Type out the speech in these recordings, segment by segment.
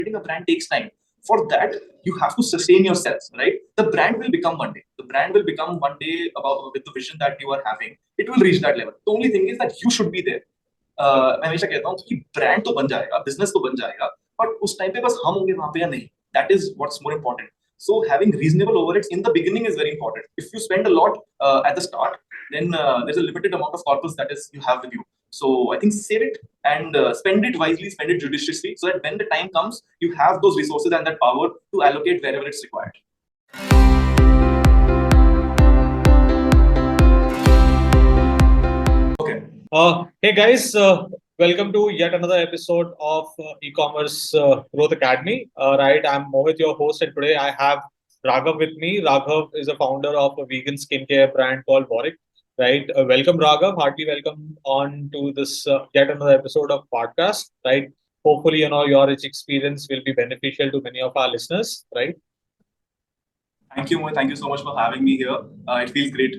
building a brand takes time. For that, you have to sustain yourself, right? The brand will become one day. The brand will become one day about with the vision that you are having. It will reach that level. The only thing is that you should be there. मैं हमेशा कहता हूँ कि brand तो बन जाएगा, business तो बन जाएगा, बट उस टाइम पे बस हम होंगे वहां पे या नहीं. That is what's more important. So having reasonable overheads in the beginning is very important. If you spend a lot at the start, then there's a limited amount of corpus that is you have with you. So I think save it and spend it wisely, spend it judiciously, so that when the time comes, you have those resources and that power to allocate wherever it's required. Okay. Hey guys, welcome to yet another episode of e-commerce growth academy. Right, I'm Mohit, your host, and today I have Raghav with me. Raghav is a founder of a vegan skincare brand called VauricC. Right, welcome Raghav, heartily welcome on to this yet another episode of podcast. Right, hopefully your rich experience will be beneficial to many of our listeners. Right. Thank you, Mohit. Thank you so much for having me here. It feels great.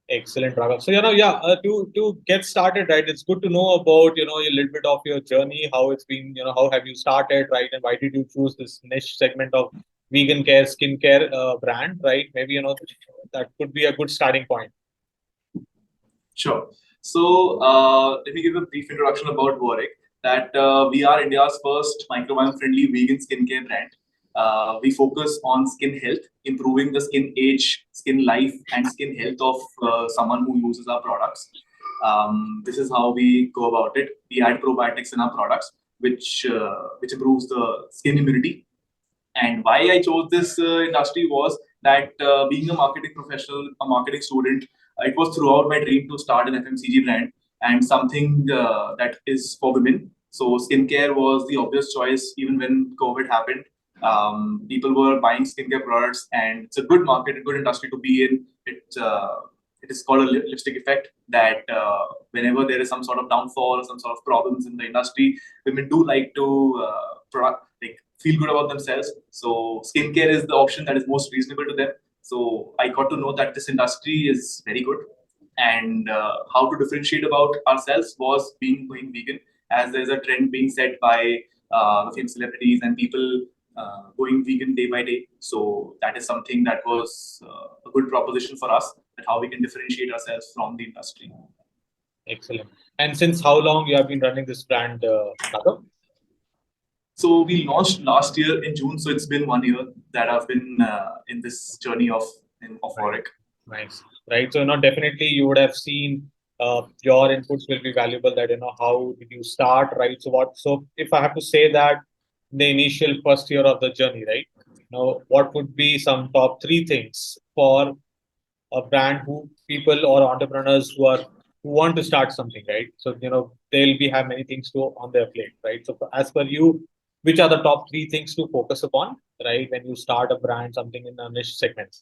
Excellent, Raghav. So, to get started, right, it's good to know about, a little bit of your journey, how it's been, how have you started, right, and why did you choose this niche segment of vegan care, skincare brand, right? Maybe, that could be a good starting point. Sure. So, let me give a brief introduction about VauricC. That we are India's first microbiome-friendly vegan skincare brand. We focus on skin health, improving the skin age, skin life, and skin health of someone who uses our products. This is how we go about it. We add probiotics in our products, which improves the skin immunity. And why I chose this industry was that being a marketing professional, a marketing student, it was throughout my dream to start an FMCG brand and something that is for women. So skincare was the obvious choice even when COVID happened. People were buying skincare products, and it's a good market, a good industry to be in. It is called a lipstick effect, that whenever there is some sort of downfall or some sort of problems in the industry, women do like to feel good about themselves. So skincare is the option that is most reasonable to them. So I got to know that this industry is very good, and how to differentiate about ourselves was going vegan, as there's a trend being set by the famous celebrities and people going vegan day by day. So that is something that was a good proposition for us, that how we can differentiate ourselves from the industry. Excellent. And since how long you have been running this brand, Raghav? So we launched last year in June. So it's been 1 year that I've been in this journey of VauricC. Nice. Right. So, definitely you would have seen your inputs will be valuable, that, how did you start, right? So if I have to say that the initial first year of the journey, right? What would be some top 3 things for a brand people or entrepreneurs who want to start something, right? So, they'll have many things on their plate, right? So as per you, which are the top 3 things to focus upon, right, when you start a brand, something in a niche segment?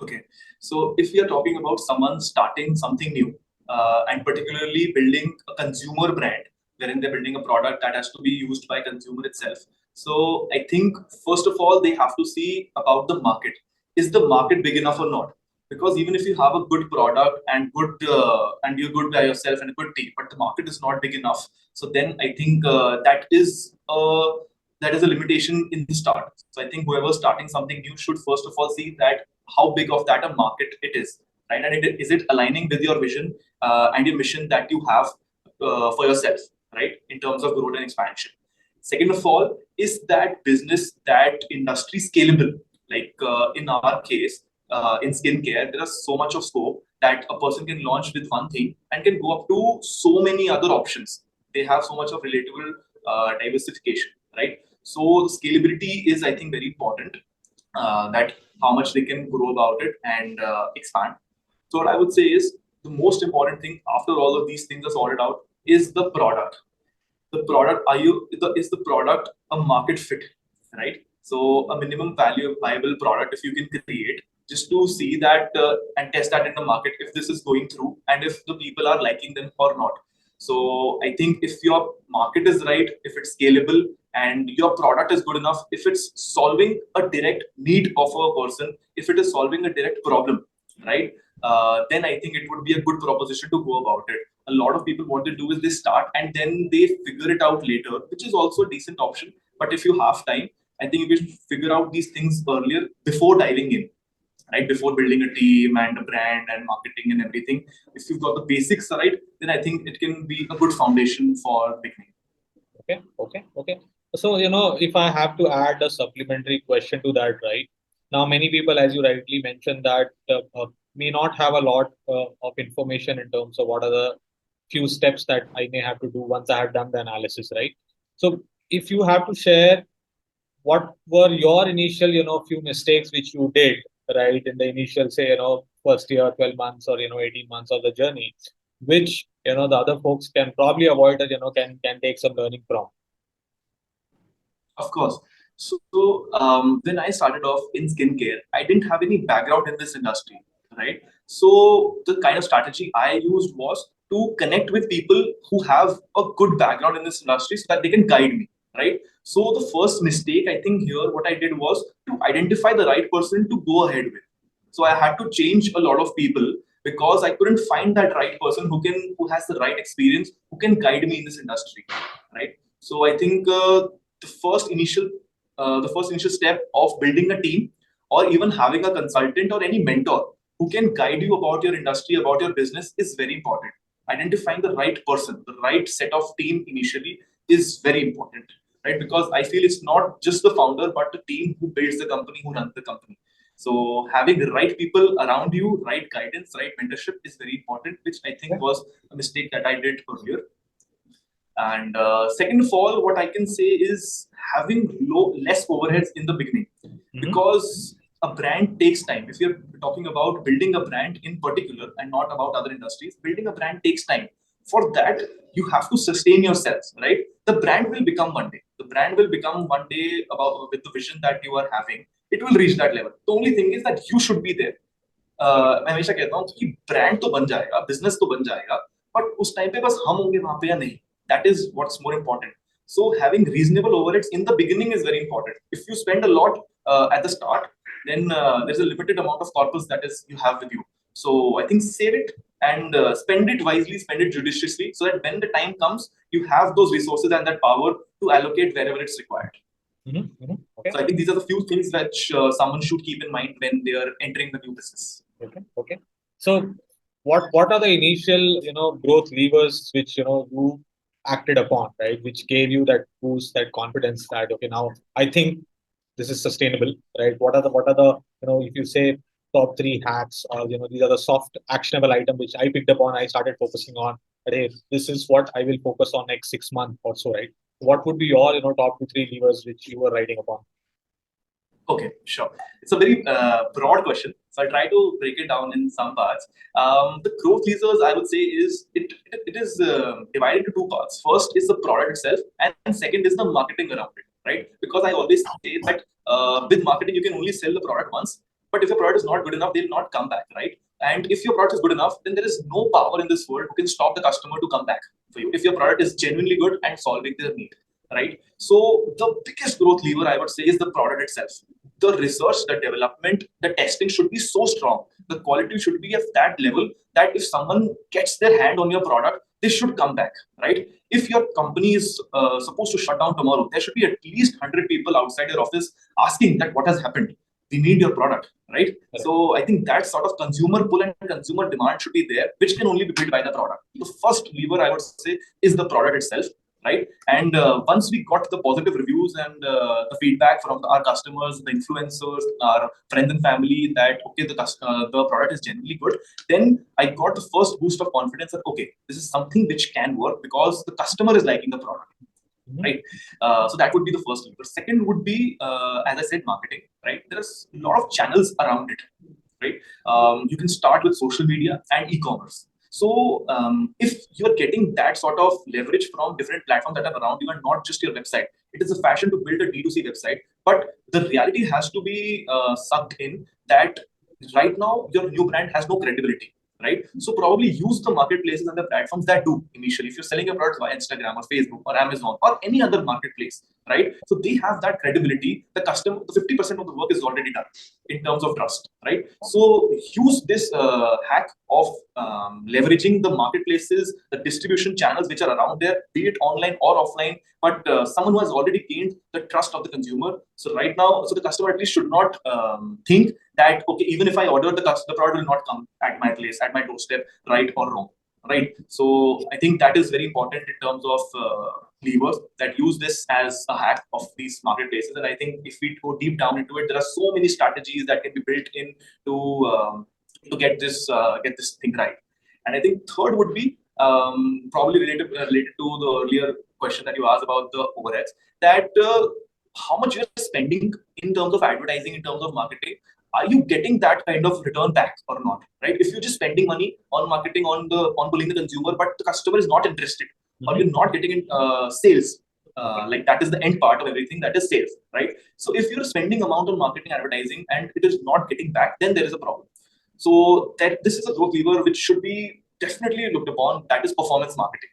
Okay, so if we are talking about someone starting something new, and particularly building a consumer brand, wherein they're building a product that has to be used by consumer itself. So I think first of all, they have to see about the market. Is the market big enough or not? Because even if you have a good product and you're good by yourself and a good team, but the market is not big enough, so then I think that is a limitation in the start. So I think whoever's starting something new should first of all see that how big of that a market it is, right? And is it aligning with your vision and your mission that you have for yourself, right, in terms of growth and expansion. Second of all, is that business, that industry scalable? Like in our case, in skincare, there is so much of scope that a person can launch with one thing and can go up to so many other options. They have so much of relatable diversification, right? So scalability is, I think, very important, that how much they can grow about it and expand. So what I would say is the most important thing after all of these things are sorted out is the product. The product, is the product a market fit, right? So a minimum viable product, if you can create, just to see that and test that in the market, if this is going through and if the people are liking them or not. So I think if your market is right, if it's scalable and your product is good enough, if it's solving a direct need of a person, if it is solving a direct problem, right? Then I think it would be a good proposition to go about it. A lot of people, what they do is they start and then they figure it out later, which is also a decent option. But if you have time, I think you should figure out these things earlier before diving in, right? Before building a team and a brand and marketing and everything. If you've got the basics right, then I think it can be a good foundation for beginning. Okay. So, if I have to add a supplementary question to that, right? Now, many people, as you rightly mentioned, that may not have a lot of information in terms of what are the few steps that I may have to do once I have done the analysis, right? So, if you have to share what were your initial, few mistakes which you did, right, in the initial, say, first year, 12 months or, 18 months of the journey, which, the other folks can probably avoid it, can take some learning from. Of course. So when I started off in skincare, I didn't have any background in this industry, right? So the kind of strategy I used was to connect with people who have a good background in this industry so that they can guide me, right? So the first mistake I think here, what I did was to identify the right person to go ahead with. So I had to change a lot of people because I couldn't find that right person who has the right experience, who can guide me in this industry, right? So I think the first initial step of building a team or even having a consultant or any mentor who can guide you about your industry, about your business is very important. Identifying the right person, the right set of team initially is very important, right? Because I feel it's not just the founder, but the team who builds the company, who runs the company. So having the right people around you, right guidance, right mentorship is very important, which I think was a mistake that I did earlier. And second of all, what I can say is having less overheads in the beginning, because a brand takes time. If you're talking about building a brand in particular and not about other industries, building a brand takes time. For that, you have to sustain yourselves, right? The brand will become one day. The brand will become one day about with the vision that you are having. It will reach that level. The only thing is that you should be there. मैं हमेशा कहता हूँ कि brand तो बन जाएगा, business तो बन जाएगा, बट उस टाइम पे बस हम होंगे वहां पे या नहीं. That is what's more important. So having reasonable overheads in the beginning is very important. If you spend a lot at the start, then there's a limited amount of corpus that is you have with you. So I think save it and spend it wisely, spend it judiciously, so that when the time comes, you have those resources and that power to allocate wherever it's required. Okay. So I think these are the few things which someone should keep in mind when they are entering the new business. Okay. So what are the initial, growth levers which, you acted upon, right? Which gave you that boost, that confidence that, okay, now I think this is sustainable, right? What are the, if you say top 3 hacks or, these are the soft actionable items which I picked upon, I started focusing on, hey, this is what I will focus on next 6 months or so, right? What would be your, top 2, 3 levers which you were writing upon? Okay, sure. It's a very broad question, so I'll try to break it down in some parts. The growth levers, I would say, is it is divided into 2 parts. First is the product itself, and second is the marketing around it, right? Because I always say that with marketing, you can only sell the product once, but if your product is not good enough, they'll not come back, right? And if your product is good enough, then there is no power in this world who can stop the customer to come back for you if your product is genuinely good and solving their need, right? So the biggest growth lever, I would say, is the product itself. The research, the development, the testing should be so strong. The quality should be at that level that if someone gets their hand on your product, they should come back, right? If your company is supposed to shut down tomorrow, there should be at least 100 people outside your office asking that what has happened. We need your product, right? So I think that sort of consumer pull and consumer demand should be there, which can only be built by the product. The first lever, I would say, is the product itself, right? And once we got the positive reviews and the feedback from our customers, the influencers, our friends and family that, okay, the product is genuinely good, then I got the first boost of confidence that, okay, this is something which can work because the customer is liking the product. Right. So that would be the first lever. Second would be, as I said, marketing, right? There's a lot of channels around it, right? You can start with social media and e-commerce. So if you're getting that sort of leverage from different platforms that are around you and not just your website, it is a fashion to build a D2C website, but the reality has to be sucked in that right now your new brand has no credibility, right? So probably use the marketplaces and the platforms that do initially. If you're selling your products via Instagram or Facebook or Amazon or any other marketplace, right? So they have that credibility. The customer, the 50% of the work is already done in terms of trust, right? So use this hack of leveraging the marketplaces, the distribution channels which are around there, be it online or offline, but someone who has already gained the trust of the consumer. So right now, so the customer at least should not think that, okay, even if I order, the product will not come at my place, at my doorstep, right or wrong, right? So I think that is very important in terms of levers that use this as a hack of these marketplaces. And I think if we go deep down into it, there are so many strategies that can be built in to get this thing right. And I think third would be probably related to the earlier question that you asked about the overheads, that how much you're spending in terms of advertising, in terms of marketing. Are you getting that kind of return back or not, right? If you're just spending money on marketing, on pulling the consumer, but the customer is not interested, or you're not getting in sales, like that is the end part of everything, that is sales, right? So if you're spending amount on marketing, advertising, and it is not getting back, then there is a problem. So that this is a growth lever which should be definitely looked upon, that is performance marketing,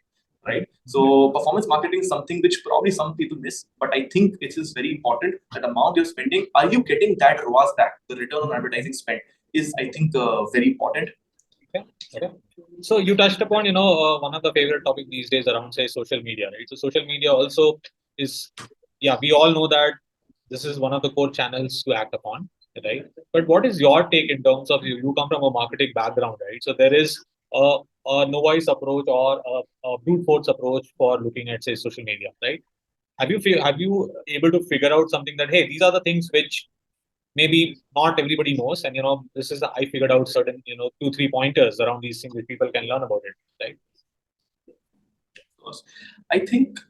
right? So performance marketing is something which probably some people miss, but I think it is very important that amount you're spending, are you getting that ROAS back? The return on advertising spend is, I think, very important. Okay. Okay. So you touched upon, one of the favorite topic these days around, say, social media, right? So social media also is, yeah, we all know that this is one of the core channels to act upon, right? But what is your take in terms of you come from a marketing background, right? So there is a novice approach or a brute force approach for looking at, say, social media, right? Have you able to figure out something that, hey, these are the things which maybe not everybody knows, and this is I figured out certain 2-3 pointers around these things that people can learn about it, right? Of course, I think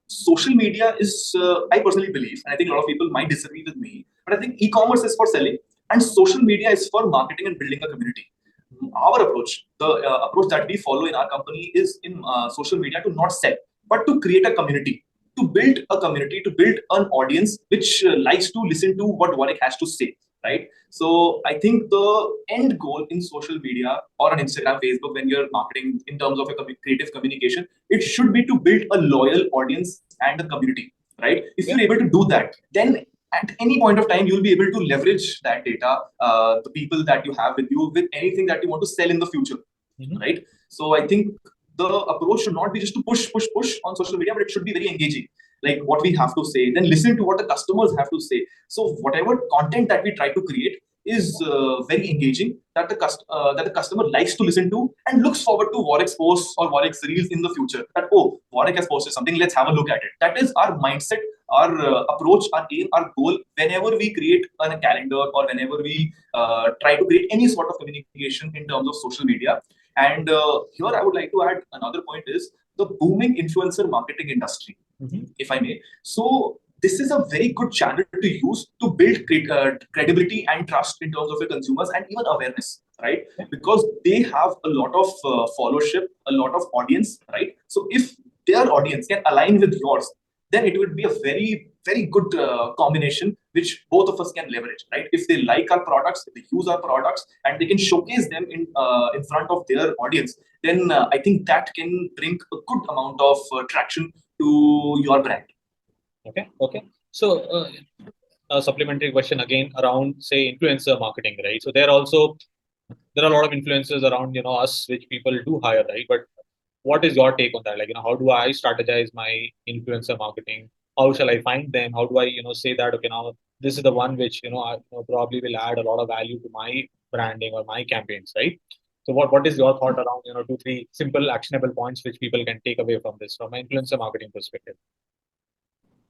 social media is, I personally believe, and I think a lot of people might disagree with me, but I think e-commerce is for selling and social media is for marketing and building a community. Our approach, the approach that we follow in our company is in social media to not sell, but to create a community, to build a community, to build an audience which likes to listen to what VauricC has to say, right? So I think the end goal in social media or on Instagram, Facebook, when you're marketing in terms of a creative communication, it should be to build a loyal audience and a community, right? If you're able to do that, then at any point of time, you'll be able to leverage that data, the people that you have with you, with anything that you want to sell in the future, right? So I think the approach should not be just to push on social media, but it should be very engaging, like what we have to say, then listen to what the customers have to say. So whatever content that we try to create is very engaging, that the customer likes to listen to and looks forward to VauricC posts or VauricC reels in the future. That, oh, VauricC has posted something, let's have a look at it. That is our mindset, our approach, our aim, our goal whenever we create a calendar or whenever we try to create any sort of communication in terms of social media. And here I would like to add another point is the booming influencer marketing industry, if I may. So this is a very good channel to use to build credibility and trust in terms of your consumers and even awareness, right? Because they have a lot of followership, a lot of audience, right? So if their audience can align with yours, then it would be a very, very good combination which both of us can leverage, right? If they like our products, if they use our products, and they can showcase them in front of their audience, then I think that can bring a good amount of traction to your brand. Okay. Okay. So a supplementary question again around, say, influencer marketing, right? So there are a lot of influencers around, us, which people do hire, right? But what is your take on that? Like, how do I strategize my influencer marketing? How shall I find them? How do I, say that, okay, now this is the one which, I probably will add a lot of value to my branding or my campaigns, right? So what is your thought around, 2-3 simple actionable points which people can take away from this from an influencer marketing perspective?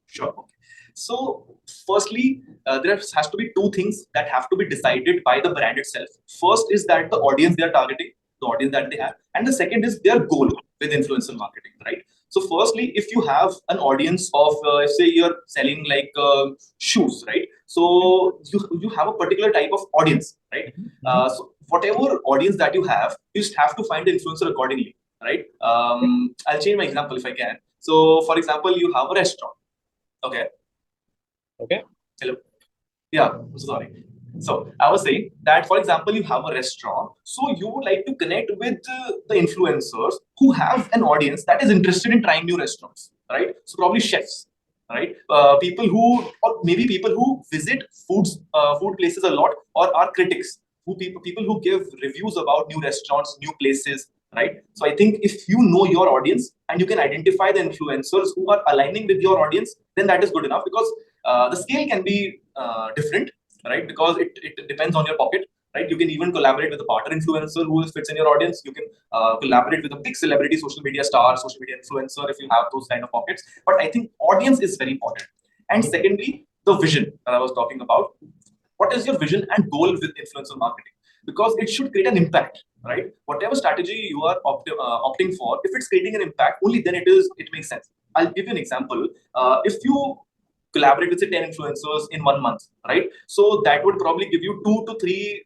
Sure. Okay. So firstly, there has to be 2 things that have to be decided by the brand itself. First is that the audience they are targeting, the audience that they have, and the second is their goal with influencer marketing, right? So firstly, if you have an audience of, say you're selling like shoes, right? So you have a particular type of audience, right? So whatever audience that you have, you just have to find the influencer accordingly, right? I'll change my example if I can. So for example, you have a restaurant. Okay. Okay. Hello. Yeah. Sorry. So I was saying that, for example, you have a restaurant. So you would like to connect with the influencers who have an audience that is interested in trying new restaurants, right? So probably chefs, right? Or maybe people who visit food places a lot, or are critics, people who give reviews about new restaurants, new places, right? So I think if you know your audience and you can identify the influencers who are aligning with your audience, then that is good enough, because the scale can be different, right? Because it depends on your pocket, right? You can even collaborate with a partner influencer who fits in your audience. You can collaborate with a big celebrity, social media star, social media influencer, if you have those kind of pockets. But I think audience is very important. And secondly, the vision that I was talking about. What is your vision and goal with influencer marketing? Because it should create an impact, right? Whatever strategy you are opting for, if it's creating an impact, only then it makes sense. I'll give you an example. If you collaborate with say 10 influencers in 1 month, right? So that would probably give you 2 to 3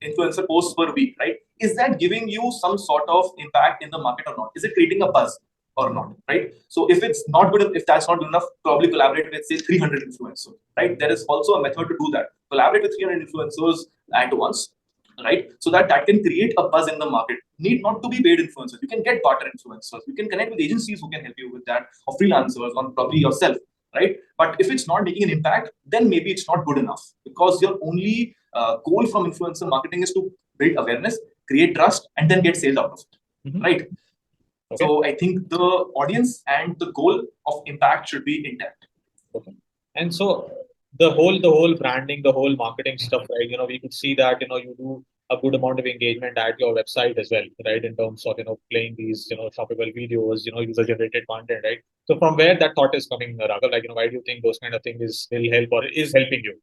influencer posts per week, right? Is that giving you some sort of impact in the market or not? Is it creating a buzz or not, right? So if it's not good, if that's not good enough, probably collaborate with say 300 influencers, right? There is also a method to do that. Collaborate with 300 influencers at once, right? So that can create a buzz in the market. Need not to be paid influencers. You can get barter influencers. You can connect with agencies who can help you with that, or freelancers, or probably yourself, right? But if it's not making an impact, then maybe it's not good enough, because your only goal from influencer marketing is to build awareness, create trust, and then get sales out of it, right? Okay. So I think the audience and the goal of impact should be intact. Okay. And so the whole branding, the whole marketing stuff, right? We could see that, you do a good amount of engagement at your website as well, right? In terms of, playing these, shoppable videos, user generated content, right? So from where that thought is coming, Raghav, like, why do you think those kind of things will help or is helping you?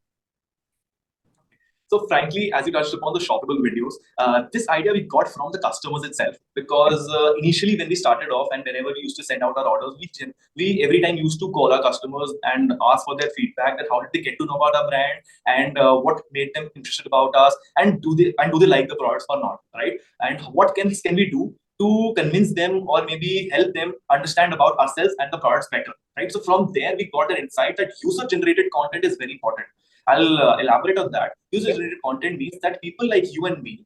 So frankly, as you touched upon the shoppable videos, this idea we got from the customers itself. Because initially when we started off, and whenever we used to send out our orders, we every time used to call our customers and ask for their feedback, that how did they get to know about our brand, and what made them interested about us, and do they like the products or not, right? And what can we do to convince them, or maybe help them understand about ourselves and the products better, right? So from there we got an insight that user generated content is very important. I'll elaborate on that. User-generated content means that people like you and me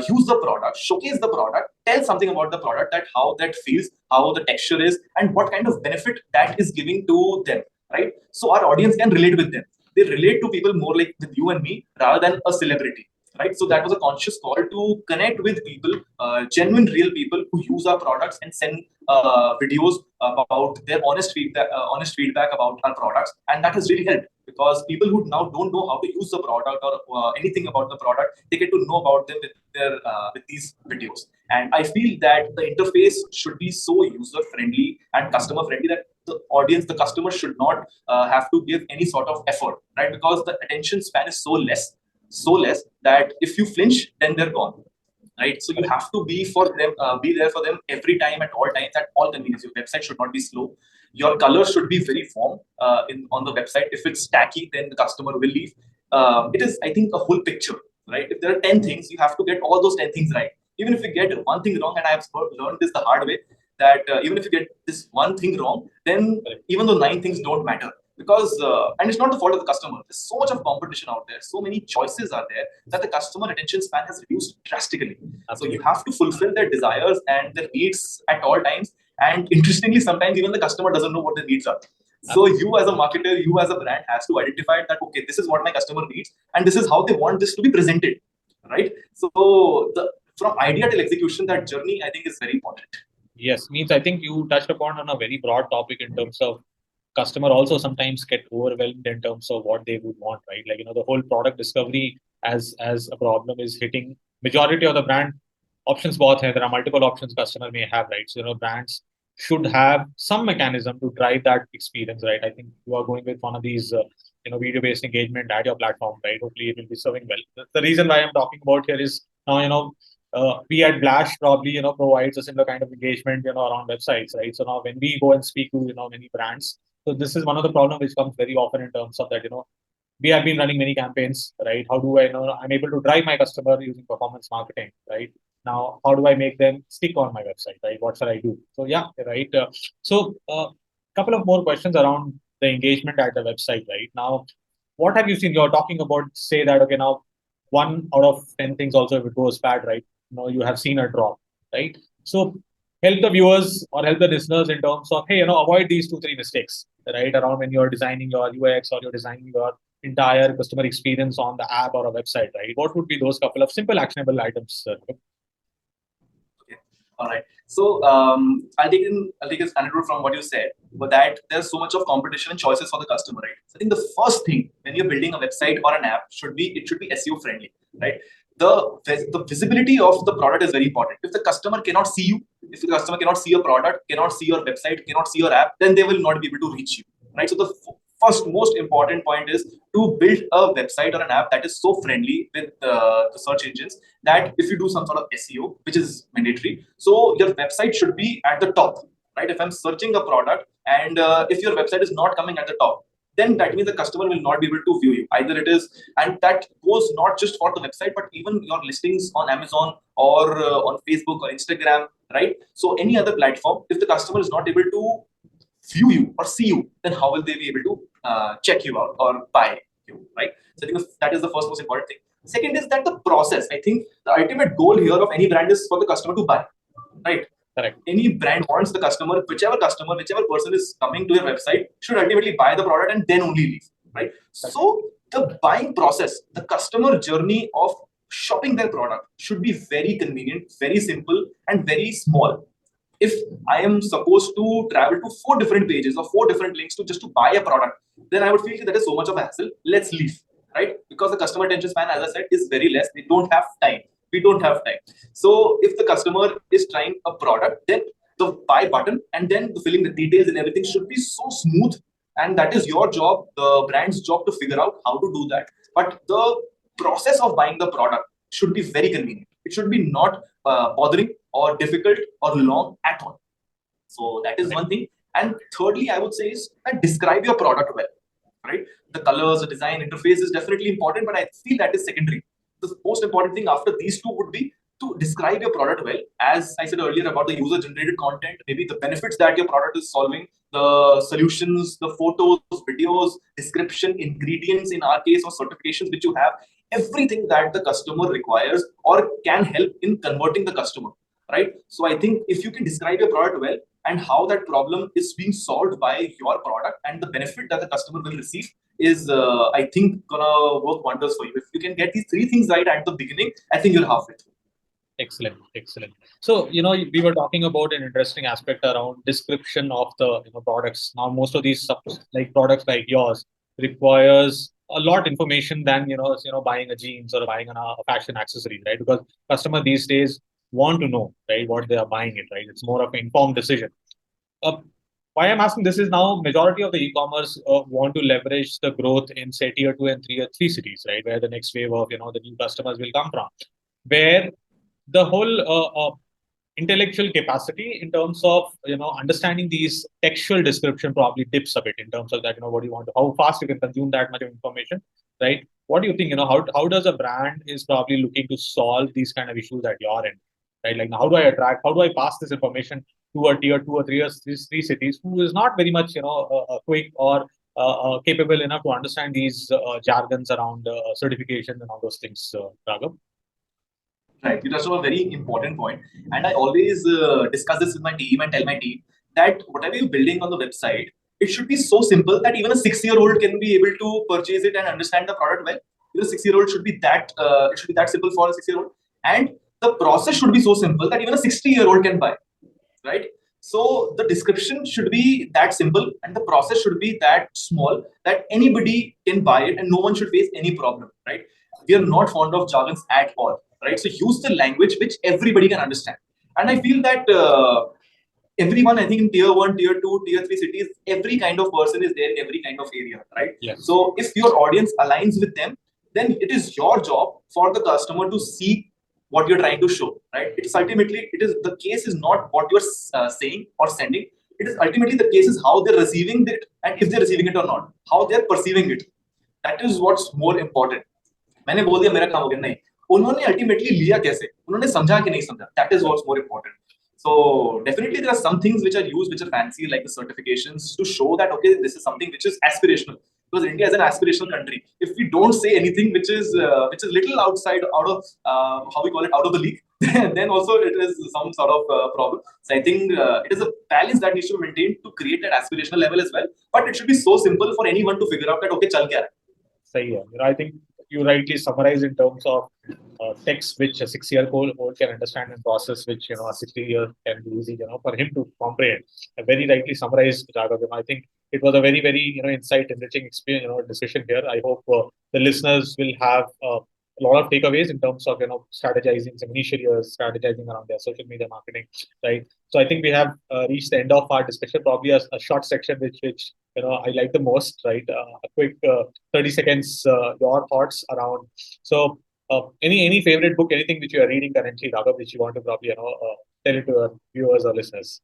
use the product, showcase the product, tell something about the product, that how that feels, how the texture is, and what kind of benefit that is giving to them, right? So our audience can relate with them. They relate to people more like with you and me rather than a celebrity, right? So that was a conscious call to connect with people, genuine, real people who use our products and send videos about their honest feedback about our products, and that has really helped, because people who now don't know how to use the product, or anything about the product, they get to know about them with these videos. And I feel that the interface should be so user friendly and customer friendly that the audience, the customer, should not have to give any sort of effort, right? Because the attention span is so less that if you flinch, then they're gone, right? So you have to be there for them every time, at all times, at all convenience. Your website should not be slow. Your colors should be very warm on the website. If it's tacky, then the customer will leave. It is, I think, a whole picture, right? If there are 10 things, you have to get all those 10 things right. Even if you get one thing wrong, and I have learned this the hard way, that even if you get this one thing wrong, then even though 9 things don't matter, because and it's not the fault of the customer. There's so much of competition out there, so many choices are there, that the customer attention span has reduced drastically. So you have to fulfill their desires and their needs at all times. And interestingly, sometimes even the customer doesn't know what their needs are. So you as a marketer, you as a brand, has to identify that, okay, this is what my customer needs, and this is how they want this to be presented, right? So from idea till execution, that journey, I think, is very important. Yes, means I think you touched upon on a very broad topic in terms of customer also sometimes get overwhelmed in terms of what they would want, right? Like, the whole product discovery as a problem is hitting majority of the brand options. Both there are multiple options customer may have, right? So, brands should have some mechanism to drive that experience, right? I think you are going with one of these, video-based engagement at your platform, right? Hopefully it will be serving well. The reason why I'm talking about here is now, we at Blash probably, provides a similar kind of engagement, around websites, right? So now when we go and speak to, many brands, so this is one of the problems which comes very often in terms of that, we have been running many campaigns, right? How do I know I'm able to drive my customer using performance marketing, right? Now, how do I make them stick on my website, right? What shall I do? So yeah, right. Couple of more questions around the engagement at the website, right? Now, what have you seen? You're talking about, say that, okay, now 1 out of 10 things also, if it goes bad, right? You have seen a drop, right? So help the viewers or help the listeners in terms of, hey, avoid these 2, 3 mistakes, right? Around when you're designing your UX or you're designing your entire customer experience on the app or a website, right? What would be those couple of simple actionable items? Okay. All right. So I'll take an anecdote from what you said, but that there's so much of competition and choices for the customer, right? So I think the first thing when you're building a website or an app should be SEO friendly, right? The visibility of the product is very important. If the customer cannot see you, if the customer cannot see your product, cannot see your website, cannot see your app, then they will not be able to reach you, right? So the first most important point is to build a website or an app that is so friendly with the search engines that if you do some sort of SEO, which is mandatory, so your website should be at the top, right? If I'm searching a product and if your website is not coming at the top, then that means the customer will not be able to view you. Either it is, and that goes not just for the website, but even your listings on Amazon or on Facebook or Instagram, right? So any other platform, if the customer is not able to view you or see you, then how will they be able to check you out or buy you, right? So I think that is the first most important thing. Second is that the process. I think the ultimate goal here of any brand is for the customer to buy, right? Correct. Any brand wants the customer, whichever person is coming to your website should ultimately buy the product and then only leave, right? So the buying process, the customer journey of shopping their product should be very convenient, very simple, and very small. If I am supposed to travel to 4 different pages or 4 different links to just to buy a product, then I would feel that is so much of a hassle. Let's leave, right? Because the customer attention span, as I said, is very less. They don't have time. We don't have time. So if the customer is trying a product, then the buy button and then the filling the details and everything should be so smooth. And that is your job, the brand's job, to figure out how to do that. But the process of buying the product should be very convenient. It should be not bothering or difficult or long at all. So that is one thing. And thirdly, I would say is that describe your product well, right? The colors, the design, interface is definitely important, but I feel that is secondary. The most important thing after these two would be to describe your product well. As I said earlier about the user-generated content, maybe the benefits that your product is solving, the solutions, the photos, videos, description, ingredients in our case, or certifications which you have, everything that the customer requires or can help in converting the customer, right? So I think if you can describe your product well and how that problem is being solved by your product and the benefit that the customer will receive is, I think, gonna work wonders for you. If you can get these 3 things right at the beginning, I think you're halfway through. Excellent, excellent. So, we were talking about an interesting aspect around description of the products. Now, most of these like products like yours requires a lot information than buying a jeans or buying a fashion accessory, right? Because customer these days want to know, right, what they are buying it, right? It's more of an informed decision. Why I'm asking this is now majority of the e-commerce want to leverage the growth in say tier 2 and tier 3 cities, right, where the next wave of the new customers will come from, where the whole intellectual capacity in terms of understanding these textual description probably dips a bit in terms of that what do you want to, how fast you can consume that much of information, right? What do you think, how does a brand is probably looking to solve these kind of issues at your end, right? Like, how do I pass this information to a tier 2 or three cities who is not very much quick or capable enough to understand these jargons around certification and all those things, Raghav? Right, you touched on a very important point, and I always discuss this with my team and tell my team that whatever you're building on the website, it should be so simple that even a 6-year-old can be able to purchase it and understand the product well. Even a 6-year-old should be that it should be that simple for a 6-year-old, and the process should be so simple that even a 60-year-old can buy, right? So the description should be that simple and the process should be that small that anybody can buy it and no one should face any problem, right? We are not fond of jargons at all, right? So use the language which everybody can understand. And I feel that everyone, I think in tier 1, tier 2, tier 3 cities, every kind of person is there in every kind of area, right? Yes. So if your audience aligns with them, then it is your job for the customer to see what you're trying to show, right? It is ultimately, the case is not what you're saying or sending. It is ultimately the case is how they're receiving it and if they're receiving it or not, how they're perceiving it. That is what's more important. मैंने बोल दिया मेरा काम हो गया, नहीं, उन्होंने ultimately लिया कैसे, उन्होंने समझा कि नहीं समझा. That is what's more important. So definitely there are some things which are used which are fancy, like the certifications, to show that okay, this is something which is aspirational. because India is an aspirational country. If we don't say anything which is little outside, out of how we call it, out of the league, then also it is some sort of problem. So I think it is a balance that needs to be maintained to create that aspirational level as well. But it should be so simple for anyone to figure out that okay, chal kya hai. Sahi hai. I think you rightly summarize in terms of text which a 6-year-old can understand and process, which a 60-year can be easy, for him to comprehend. Very rightly summarized, Raghav. I think it was a very, very insight enriching experience, discussion here. I hope the listeners will have a lot of takeaways in terms of strategizing some initial years, strategizing around their social media marketing, right? So I think we have reached the end of our discussion. Probably a short section which I like the most, right? A quick 30 seconds, your thoughts around. So any favorite book, anything which you are reading currently, Raghav, which you want to probably tell it to our viewers or listeners?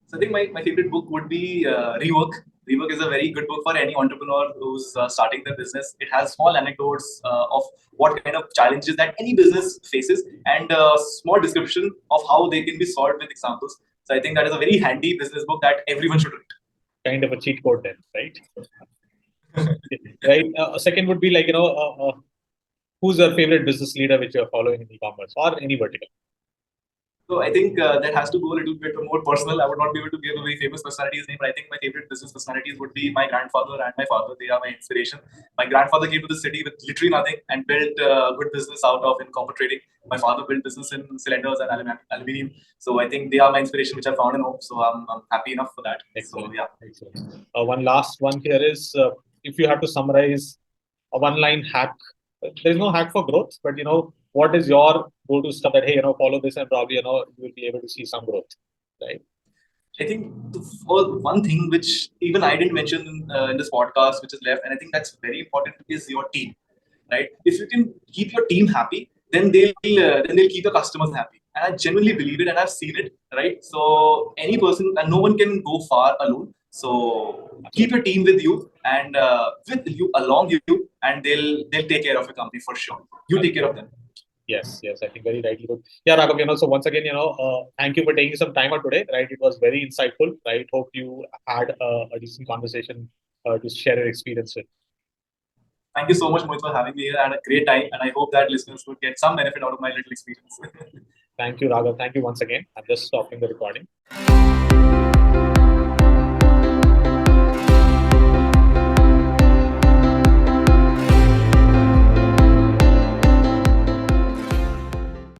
So I think my favorite book would be Rework. Rework is a very good book for any entrepreneur who's starting their business. It has small anecdotes of what kind of challenges that any business faces and a small description of how they can be solved with examples. So I think that is a very handy business book that everyone should read. Kind of a cheat code then, right? Right. Second would be like, who's your favorite business leader which you're following in e-commerce or any vertical? So I think that has to go a little bit more personal. I would not be able to give a very famous personality's name, but I think my favorite business personalities would be my grandfather and my father. They are my inspiration. My grandfather came to the city with literally nothing and built good business out of in copper trading. My father built business in cylinders and aluminium. So I think they are my inspiration, which I found in home. So I'm happy enough for that. Excellent. So yeah. Excellent. One last one here is if you have to summarize a one-line hack, there's no hack for growth, but what is your go-to stuff that, hey, follow this and probably, you will be able to see some growth, right? I think for one thing which even I didn't mention in this podcast, which is left, and I think that's very important, is your team, right? If you can keep your team happy, then they'll keep the customers happy. And I genuinely believe it, and I've seen it, right? So any person, and no one can go far alone. So keep your team with you and with you, along you, and they'll take care of your company for sure. You take care of them. Yes, I think very rightly good. Yeah, Raghav, so once again, thank you for taking some time out today, right? It was very insightful, right? Hope you had a decent conversation to share your experience with. Thank you so much, Mohit, for having me here. I had a great time, and I hope that listeners would get some benefit out of my little experience. Thank you, Raghav. Thank you once again. I'm just stopping the recording.